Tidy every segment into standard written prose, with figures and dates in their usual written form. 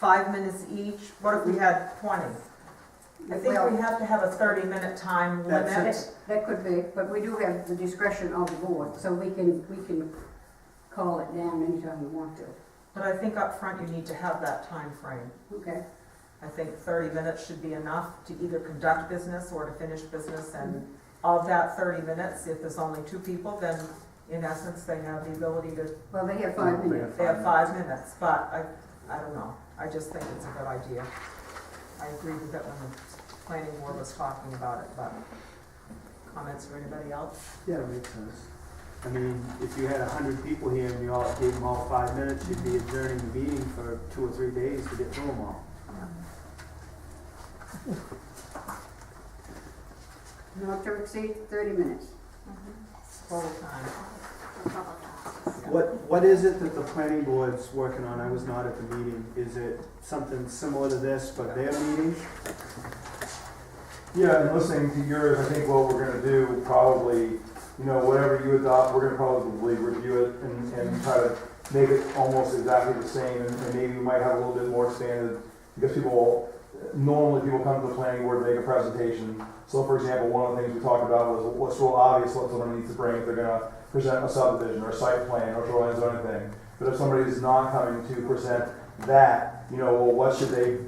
5 minutes each? What if we had 20? I think we have to have a 30-minute time limit. That could be, but we do have the discretion of the board, so we can call it down anytime we want to. But I think up front you need to have that time frame. Okay. I think 30 minutes should be enough to either conduct business or to finish business, and of that 30 minutes, if there's only 2 people, then in essence they have the ability to, Well, they have 5 minutes. they have 5 minutes, but I don't know. I just think it's a good idea. I agree with it when the planning board was talking about it, but comments from anybody else? Yeah, it makes sense. I mean, if you had 100 people here and you all gave them all 5 minutes, you'd be adjourning the meeting for 2 or 3 days to get through them all. Not to exceed 30 minutes. Total time. What is it that the planning board's working on? I was not at the meeting. Is it something similar to this, but their meeting? Yeah, and listening to yours, I think what we're gonna do probably, whatever you adopt, we're gonna probably review it and try to make it almost exactly the same, and maybe we might have a little bit more standard, because normally people come to the planning board to make a presentation. So for example, one of the things we talked about was what's real obvious what someone needs to bring if they're gonna present a subdivision or a site plan or shoreline zoning thing. But if somebody is not coming to present that, what should they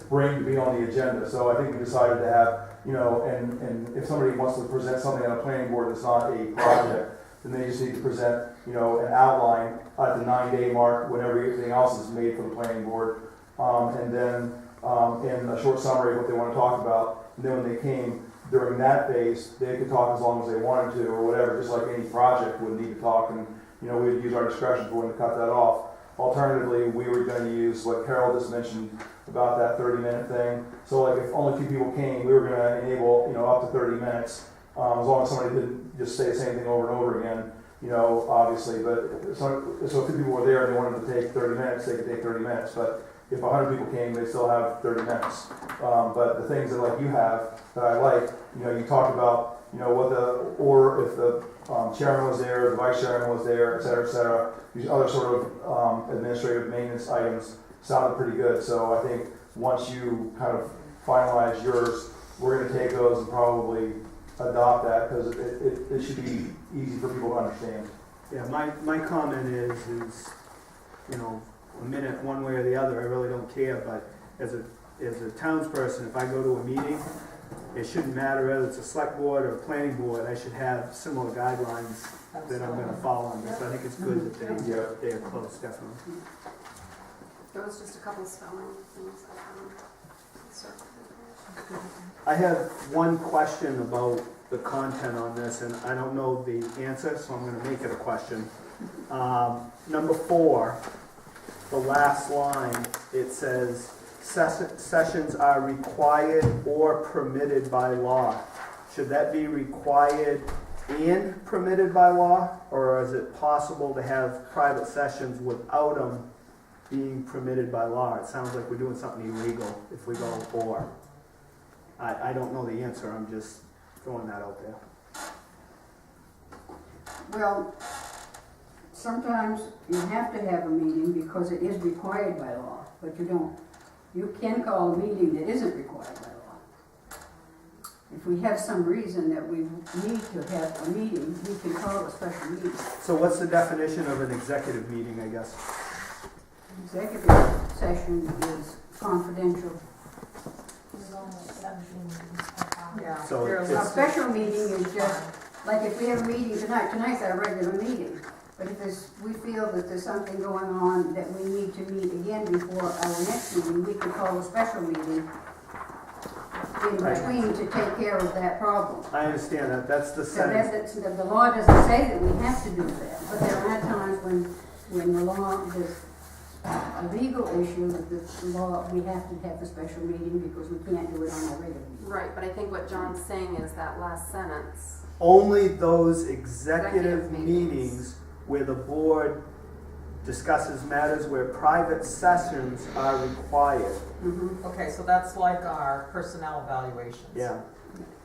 bring to be on the agenda? So I think we decided to have, and if somebody wants to present something on a planning board that's not a project, then they just need to present, an outline at the 9-day mark when everything else is made for the planning board. And then in a short summary of what they want to talk about. And then when they came during that phase, they could talk as long as they wanted to or whatever, just like any project would need to talk. And, we'd use our discretion for when to cut that off. Alternatively, we were going to use what Carol just mentioned about that 30-minute thing. So like if only 2 people came, we were going to enable, up to 30 minutes, as long as somebody didn't just say the same thing over and over again, obviously. But so if 2 people were there and they wanted to take 30 minutes, they could take 30 minutes. But if 100 people came, they still have 30 minutes. But the things that like you have that I like, you talked about, or if the chairman was there, the vice chairman was there, et cetera, these other sort of administrative maintenance items sounded pretty good. So I think once you kind of finalize yours, we're going to take those and probably adopt that because it should be easy for people to understand. Yeah, my comment is a minute one way or the other, I really don't care, but as a townsperson, if I go to a meeting, it shouldn't matter whether it's a select board or a planning board, I should have similar guidelines that I'm gonna follow on this. So I think it's good that they're close, definitely. There was just a couple spelling things. I have one question about the content on this, and I don't know the answer, so I'm gonna make it a question. Number 4, the last line, it says, sessions are required or permitted by law. Should that be required and permitted by law, or is it possible to have private sessions without them being permitted by law? It sounds like we're doing something illegal if we go or. I don't know the answer, I'm just throwing that out there. Well, sometimes you have to have a meeting because it is required by law, but you don't. You can call a meeting that isn't required by law. If we have some reason that we need to have a meeting, we can call a special meeting. So what's the definition of an executive meeting, I guess? Executive session is confidential. Yeah. So A special meeting is just, like if we have a meeting tonight's our regular meeting. But if we feel that there's something going on that we need to meet again before our next meeting, we can call a special meeting in between to take care of that problem. I understand that, that's the So sense. the law doesn't say that we have to do that, but there are times when the law, there's a legal issue that the law, we have to have a special meeting because we can't do it on a regular meeting. Right, but I think what John's saying is that last sentence. Only those executive Executive meetings meetings. where the board discusses matters where private sessions are required. Mm-hmm. Okay, so that's like our personnel evaluations. Yeah.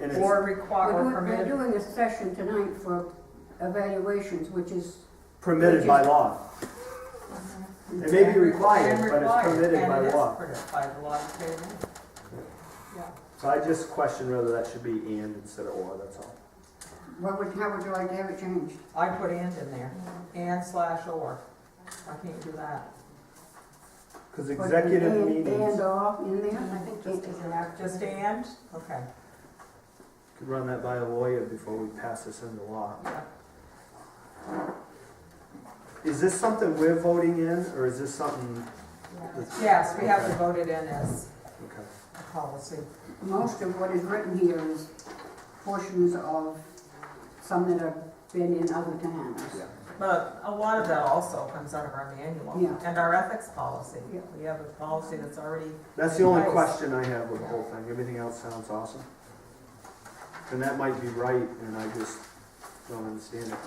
And it's, Or required or We're permitted. doing a session tonight for evaluations, which is permitted by law. It may be required, And but it's permitted by law. And it is permitted by the law to pay them. Yeah. So I just question whether that should be and instead of or, that's all. How would you like to have it changed? I put and in there, and/or. I can't do that. Because Put executive and meetings, or in there? I think just as an act. Just and? Okay. could run that by a lawyer before we pass this into law. Yeah. Is this something we're voting in, or is this something? that's- Yes, we have to Okay. vote it in as Okay. a policy. Most of what is written here is portions of some that have been in other towns. Yeah. But a lot of that also comes out of our manual Yeah. and our ethics policy. Yeah. We have a policy that's already, That's the only Nice. question I have with the whole thing. Everything else sounds awesome. And that might be right, and I just don't understand it.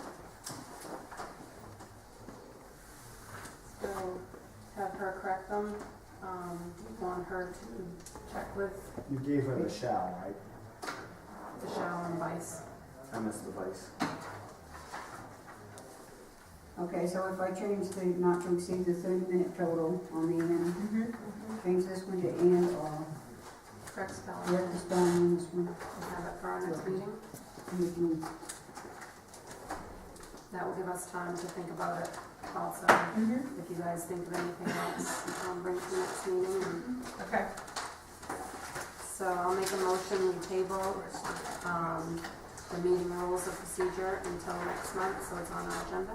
So have her correct them. Want her to check with You gave her the shall, right? the shall and vice. I missed the vice. Okay, so if I change the not to exceed the 30-minute total on the end, change this one to and or, Correct spelling. correct the spelling on this one, We'll have it for our next meeting. and we can, That will give us time to think about it also. If you guys think of anything else, bring it to the next meeting. okay. So I'll make a motion, we table, the meeting rules of procedure until next month, so it's on our agenda.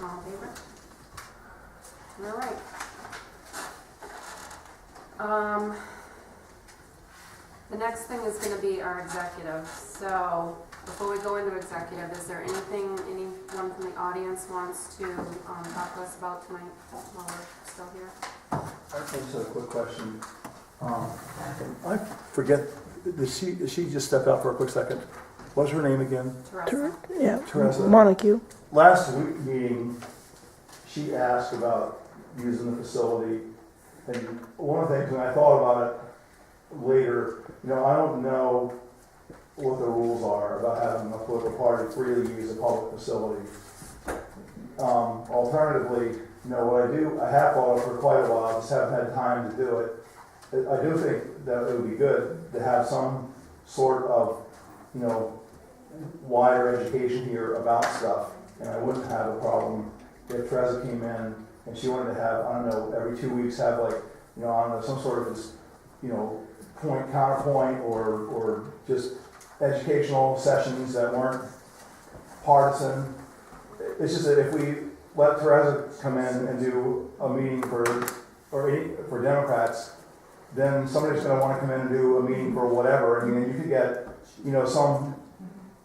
All in favor? All right. The next thing is gonna be our executive, so before we go into executive, is there anything anyone from the audience wants to, talk to us about tonight while we're still here? I just have a quick question. I forget, did she just step out for a quick second? What's her name again? Teresa? Yeah, Teresa. Montague. Last week meeting, she asked about using the facility, and one of the things, when I thought about it later, I don't know what the rules are about having a political party freely use a public facility. Alternatively, what I have thought of for quite a while, just haven't had time to do it. I do think that it would be good to have some sort of, wider education here about stuff. And I wouldn't have a problem if Teresa came in and she wanted to have, every 2 weeks have some sort of this, point, counterpoint, or just educational sessions that weren't partisan. It's just that if we let Teresa come in and do a meeting for Democrats, then somebody's going to want to come in and do a meeting for whatever. I mean, you could get, some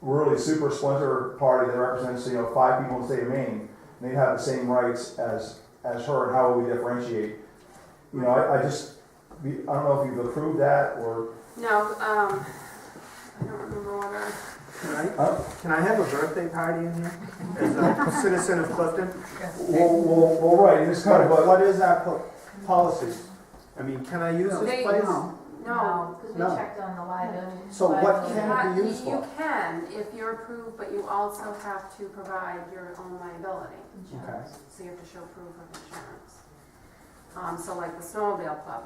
really super splinter party that represents, 5 people in the state of Maine, and they'd have the same rights as her, and how would we differentiate? I don't know if you've approved that, or... No, I don't remember what our... Can I have a birthday party in here as a citizen of Clifton? Well, right, and it's kind of, but What is our policy? I mean, can I use this They- place? No. Because we No. checked on the liability. So what can it be You used for? can, if you're approved, but you also have to provide your own liability. Okay. So you have to show proof of insurance. So like the Snowmobile Club,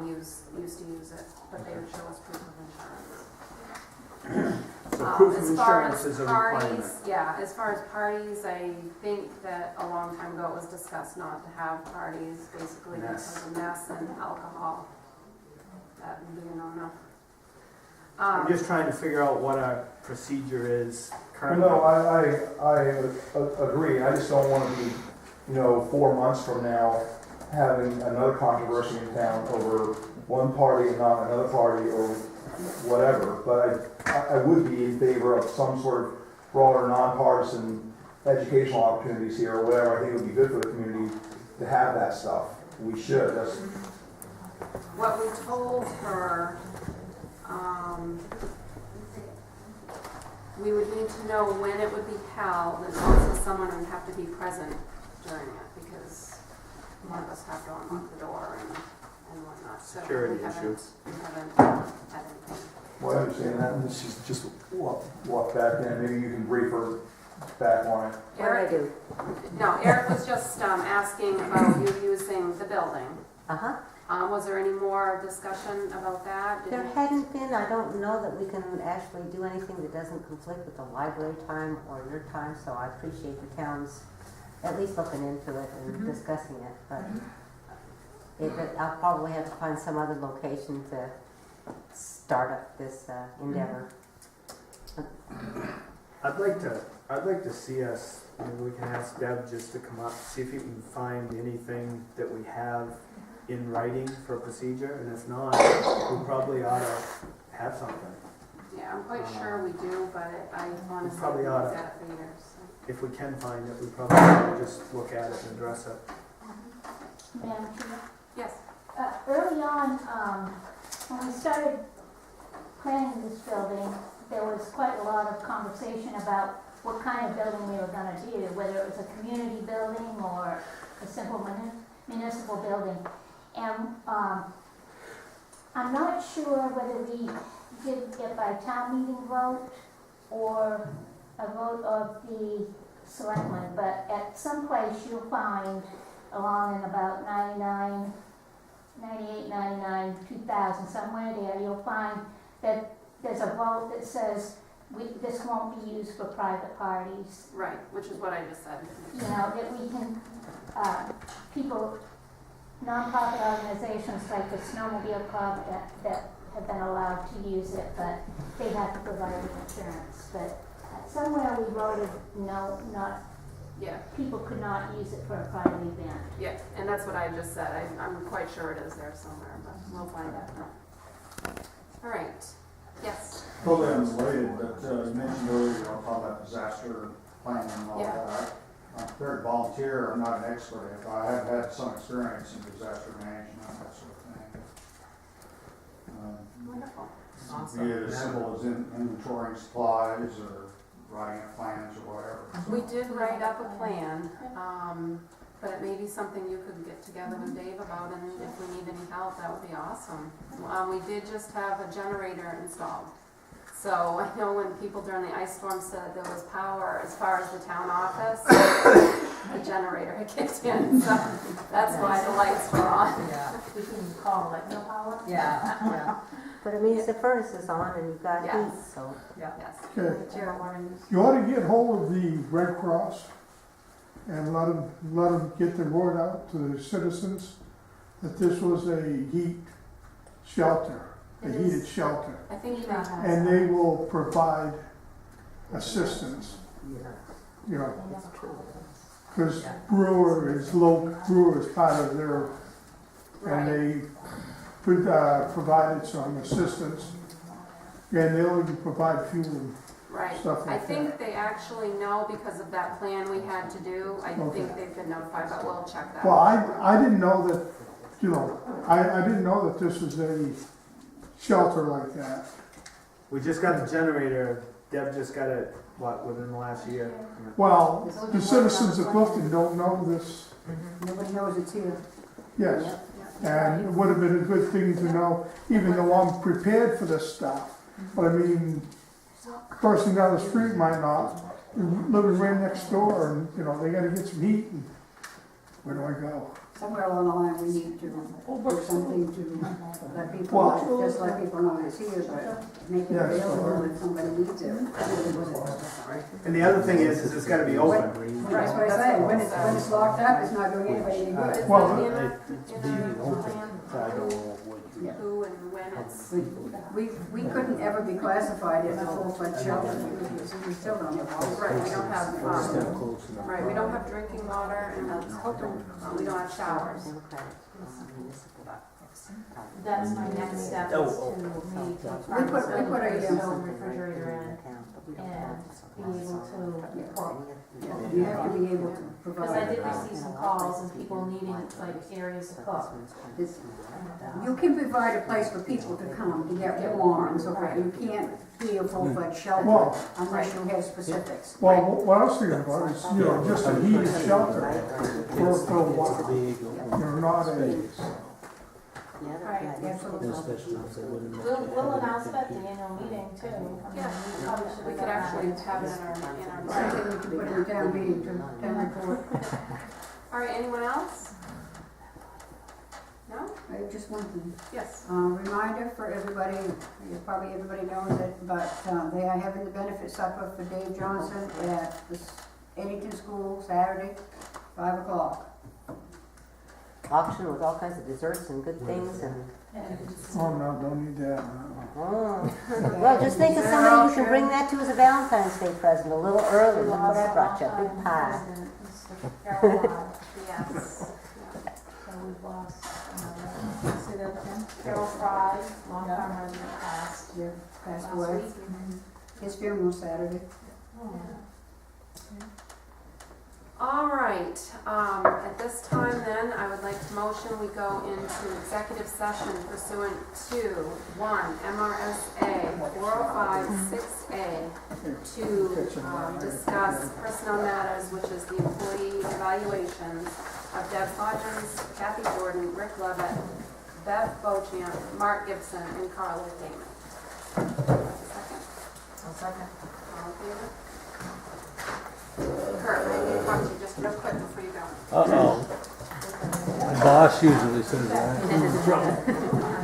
used to use it, but they would show us proof of insurance. So proof of As far insurance as is a parties, requirement. yeah, as far as parties, I think that a long time ago it was discussed not to have parties, basically Mess. because of mess and alcohol. That would be a no-no. I'm just trying to figure out what our procedure is currently. No, I agree. I just don't want to be, 4 months from now, having another controversy in town over one party and not another party or whatever. But I would be in favor of some sort of broader, nonpartisan educational opportunities here or whatever. I think it would be good for the community to have that stuff. We should. What we told her, we would need to know when it would be held, and also someone would have to be present during it, because one of us have to unlock the door and whatnot, so Security we haven't issues. had anything. Well, I understand that. And she's just walk back in. Maybe you can brief her back on it. What do I Eric, do? no, Eric was just asking about you using the building. Uh-huh. Was there any more discussion about that? Did There you- hadn't been, I don't know that we can actually do anything that doesn't conflict with the library time or your time, so I appreciate the town's at least looking into it and discussing it, but I'll probably have to find some other location to start up this endeavor. I'd like to see us, maybe we can ask Deb just to come up, see if you can find anything that we have in writing for a procedure, and if not, we probably ought to have something. Yeah, I'm quite sure we do, but I honestly probably haven't oughta. looked at it for years. So. If we can find it, we probably ought to just look at it and address it. Madam Chair, Yes. early on, when we started planning this building, there was quite a lot of conversation about what kind of building we were gonna do, whether it was a community building or a simple municipal building. And, I'm not sure whether we did it by town meeting vote or a vote of the selectmen, but at some place you'll find along in about 98, 99, 2000, somewhere there, you'll find that there's a vote that says this won't be used for private parties. Right, which is what I just said. You know, that we can, people, nonprofit organizations like the Snowmobile Club that have been allowed to use it, but they have to provide insurance. But somewhere we voted no, not, Yeah, people could not use it for a private event. yeah, and that's what I just said. I'm quite sure it is there somewhere, but we'll find out. All right. Yes. Totally unrelated, but you mentioned earlier, you know, talking about disaster planning and all Yeah. that. I'm prepared to volunteer, I'm not an expert at it, but I have had some experience in disaster management, that sort of thing. Wonderful. Be it as simple as inventorying supplies or writing up plans or whatever. We did write up a plan, but it may be something you could get together with Dave about, and if we need any help, that would be awesome. We did just have a generator installed. So I know when people during the ice storm said there was power as far as the town office, the generator had kicked in, so that's why the lights were on. Yeah, We can call it no power. yeah, But I mean, the furnace is on and you've got heat, Yes. so. yeah. Yes. Okay, Gerald, you ought to get hold of the Red Cross and let them get the word out to the citizens that this was a heat shelter, a It heated is. shelter. I think you And they will provide assistance, you know, because Brewer is part of their, and they provided some assistance, and they'll even provide fuel and Right. stuff I like think they actually know because of that plan we had to do. I Okay. think they've been notified, but we'll check that. Well, I didn't know that, you know, I didn't know that this was a shelter like that. We just got a generator, Deb just got it, within the last year? Well, the citizens of Clifton don't know this, Nobody knows it's here. yes. And it would have been a good thing to know, even though I'm prepared for this stuff. But I mean, person down the street might not, living right next door, and, you know, they gotta get some heat, and where do I go? Somewhere along the line, we need to do something to let people Well- know, just let people know it's here, but make it Yes. available if somebody needs it. And the other thing is it's gotta be open. That's what I say, when it's locked up, it's not doing anybody any good. Is Well, that in our plan? Who and when it's, We couldn't ever be classified as a full-fledged shelter, because we still don't have. right, we don't have, right, we don't have drinking water and we don't have showers. That's my next step, is to make a We put a, refrigerator in and be able to, you have to be able to because I provide. did receive some calls and people needing like areas to cook. This- You can provide a place for people to come to get warm and so forth. You can't be a full-fledged shelter Well- unless you have specifics. Well, what I was thinking about is, you know, just a heated shelter for a while. You know, not a, Right, absolutely. We'll announce it at the annual meeting too. I mean, Yeah. we probably should We have could done actually that. have it in our I think we could put it in town meeting, town report. All right, anyone else? No? I have just one thing. Yes. Reminder for everybody, probably everybody knows it, but they are having the benefit supper for Dave Johnson at the Eddington School Saturday, 5 o'clock. Auction with all kinds of desserts and good things and, Oh, no, don't need that, no. oh. Well, just think of somebody you can bring that to as a Valentine's Day present, a little early, look what I brought you, a big pie. Yes. So we've lost, say that again? Carol Fry, long-time resident, passed Passed Last away. week. His funeral Saturday. All right, at this time then, I would like to motion we go into executive session pursuant to 1 MRSA 4056A to discuss personnel matters, which is the employee evaluations of Deb Hodgins, Kathy Jordan, Rick Levitt, Beth Beauchamp, Mark Gibson, and Carla Damon. Second. I'll second. All in favor? Kurt, I need to talk to you just real quick before you go. Uh-oh. My boss usually says that.